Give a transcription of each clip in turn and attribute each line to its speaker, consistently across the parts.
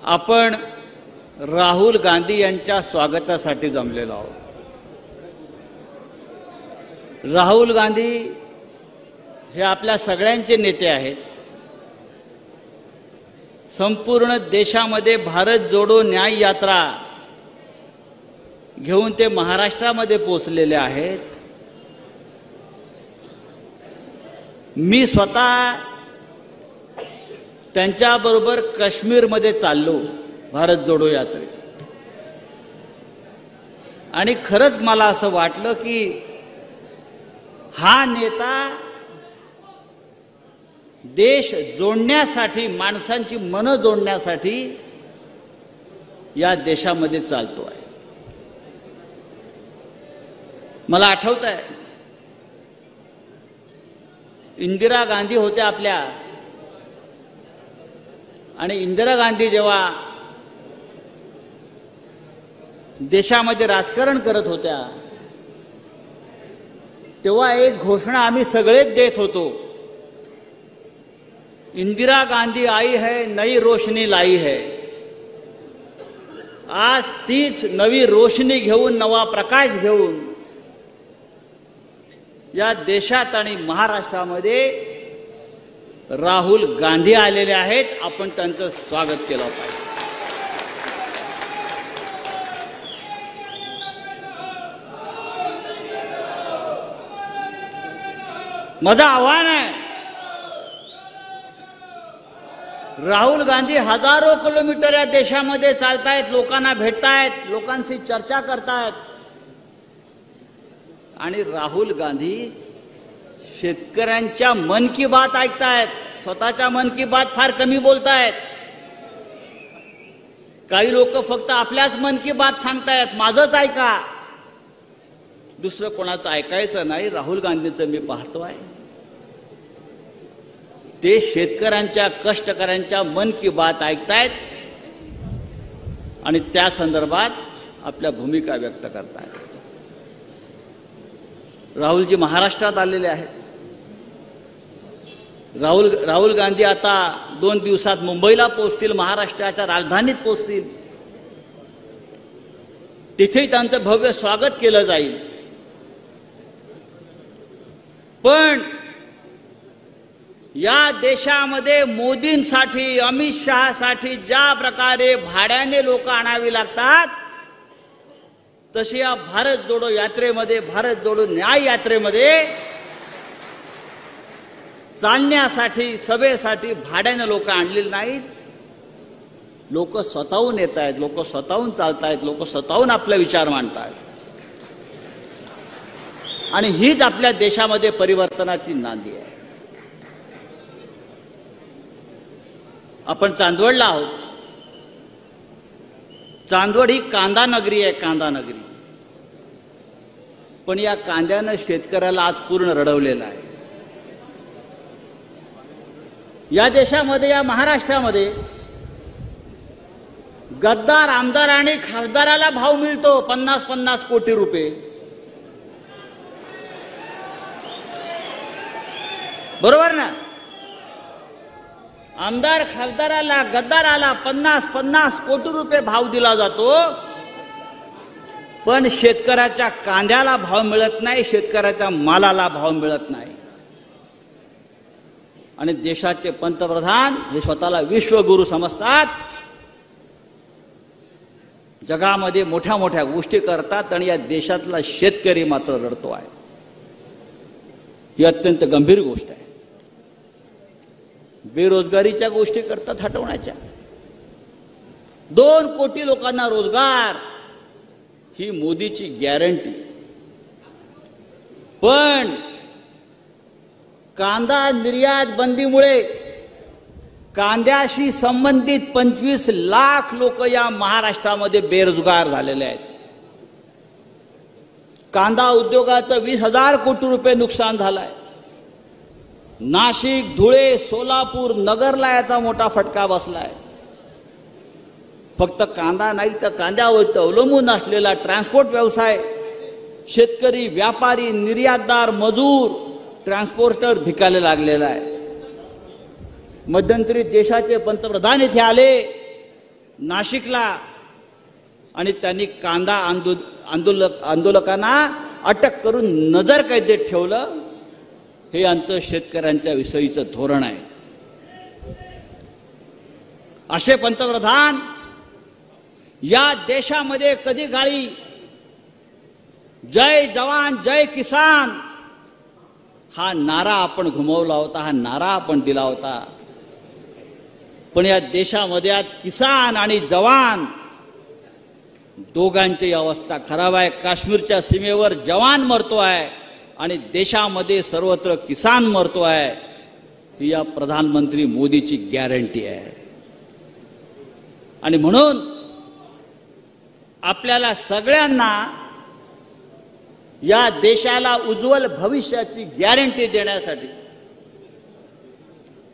Speaker 1: आपण राहुल गांधी यांच्या स्वागतासाठी जमलेलो आहोत। राहुल गांधी हे आपल्या सगळ्यांचे नेते आहेत। संपूर्ण देशामध्ये भारत जोडो न्याय यात्रा घेऊन ते महाराष्ट्रामध्ये पोहोचलेले आहेत। मी स्वतः त्यांच्याबरोबर काश्मीरमध्ये चाललो भारत जोडो यात्रेत, आणि खरंच मला असं वाटलं की हा नेता देश जोडण्यासाठी, माणसांची मन जोडण्यासाठी या देशामध्ये चालतो आहे। मला आठवत आहे, इंदिरा गांधी होत्या आपल्या, आणि इंदिरा गांधी जेव्हा देशामध्ये राजकारण करत होत्या तेव्हा एक घोषणा आम्ही सगळेच देत होतो, इंदिरा गांधी आई है नई रोशनी लाई है। आज तीच नवी रोशनी घेऊन, नवा प्रकाश घेऊन या देशात आणि महाराष्ट्रामध्ये राहुल गांधी आलेले आहेत। आपण त्यांचं स्वागत केलं पाहिजे। माझं आव्हान आहे, राहुल गांधी हजारो किलोमीटर या देशामध्ये चालतायत, लोकांना भेटतायत, लोकांशी चर्चा करतायत, आणि राहुल गांधी शेतकऱ्यांच्या मन की बात ऐकतायत, स्वतःच्या मन की बात फार कमी बोलतायत। काही लोक फक्त आपल्याच मन की बात सांगतायत, माझंच ऐका, दुसरं कोणाचं ऐकायचं नाही। राहुल गांधींचं मी पाहतोय, ते शेतकऱ्यांच्या, कष्टकऱ्यांच्या मन की बात ऐकतायत आणि त्या संदर्भात आपल्या भूमिका व्यक्त करतायत। राहुलजी महाराष्ट्रात आलेले आहेत। राहुल गांधी आता 2 दिवसात मुंबईला पोहोचतील, महाराष्ट्राच्या राजधानीत पोहोचतील, तिथेही त्यांचं भव्य स्वागत केलं जाईल। पण या देशामध्ये मोदींसाठी, अमित शहासाठी ज्या प्रकारे भाड्याने लोक आणावी लागतात, तशी या भारत जोडो यात्रेमध्ये, भारत जोडो न्याय यात्रेमध्ये चालण्यासाठी, सभेसाठी भाड्याने लोक आणलेली नाहीत। लोक स्वतःहून येत आहेत, लोक स्वतःहून चालतायत, लोक स्वतःहून आपले विचार मांडतायत, आणि हीच आपल्या देशामध्ये परिवर्तनाची नांदी आहे। आपण चांदवडला आहोत। चांदवड ही कांदा नगरी आहे, कांदा नगरी, पण या कांद्यानं शेतकऱ्याला आज पूर्ण रडवलेलं आहे। या देशामध्ये, या महाराष्ट्रामध्ये गद्दार आमदार आणि खासदाराला भाव मिळतो 50-50 कोटी रुपये, बरोबर ना? आमदार खासदाराला, गद्दाराला 50-50 कोटी रुपये भाव दिला जातो, पण शेतकऱ्याच्या कांद्याला भाव मिळत नाही, शेतकऱ्याच्या मालाला भाव मिळत नाही। आणि देशाचे पंतप्रधान हे स्वतःला विश्वगुरू समजतात, जगामध्ये मोठ्या मोठ्या गोष्टी करतात, आणि या देशातला शेतकरी मात्र रडतो आहे। ही अत्यंत गंभीर गोष्ट आहे। बेरोजगारीच्या गोष्टी करतात हटवण्याच्या, 2 कोटी लोकांना रोजगार, ही मोदीची गॅरंटी। पण कांदा निर्यात बंदीमुळे कांद्याशी संबंधित 25 लाख लोक या महाराष्ट्रामध्ये बेरोजगार झालेले आहेत। कांदा उद्योगाचं 20,000 कोटी रुपये नुकसान झालंय। नाशिक, धुळे, सोलापूर, नगरला याचा मोठा फटका बसलाय। फक्त कांदा नाही तर कांद्यावर अवलंबून असलेला ट्रान्सपोर्ट व्यवसाय, शेतकरी, व्यापारी, निर्यातदार, मजूर, ट्रान्सपोर्टर भिकायला लागलेला आहे। मध्यंतरी देशाचे पंतप्रधान इथे आले, नाशिकला आणि त्यांनी कांदा आंदोलकांना अटक करून नजरकैदेत ठेवलं. हे आमचं शेतकऱ्यांच्या विषयीचं धोरण आहे. असे पंतप्रधान या देशामध्ये कधी काळी जय जवान जय किसान हा नारा आपण घुमवला होता, हा नारा आपण दिला होता. पण या देशामध्ये आज किसान आणि जवान दोघांची अवस्था खराब आहे. काश्मीरच्या सीमेवर जवान मरतो आहे आणि देशामध्ये सर्वत्र किसान मरतो आहे. ही या प्रधानमंत्री मोदीची गॅरंटी आहे. आणि म्हणून आपल्याला सगळ्यांना या देशाला उज्ज्वल भविष्याची गॅरंटी देण्यासाठी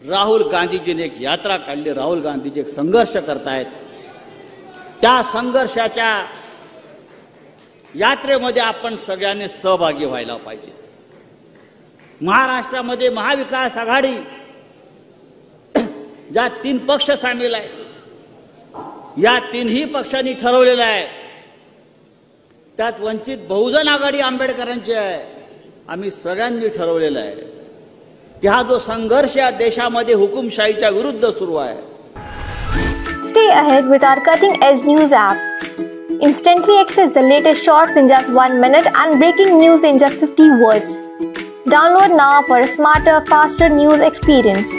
Speaker 1: राहुल गांधीजीने एक यात्रा काढली. राहुल गांधीजी एक संघर्ष करतायत. त्या संघर्षाच्या यात्रेमध्ये आपण सगळ्यांनी सहभागी व्हायला पाहिजे. महाराष्ट्रामध्ये महाविकास आघाडी ज्या 3 पक्ष सामील आहेत, या 3ही पक्षांनी ठरवलेलं आहे. त्यात वंचित बहुजन आघाडी आंबेडकरांची आहे. आम्ही सगळ्यांनी ठरवलेलं आहे की हा जो संघर्ष या देशामध्ये हुकुमशाहीच्या विरुद्ध सुरू आहे.
Speaker 2: Stay ahead with our cutting edge news app. Instantly access the latest shorts in just 1 minute and breaking news in just 50 words. Download now for a smarter, faster news experience.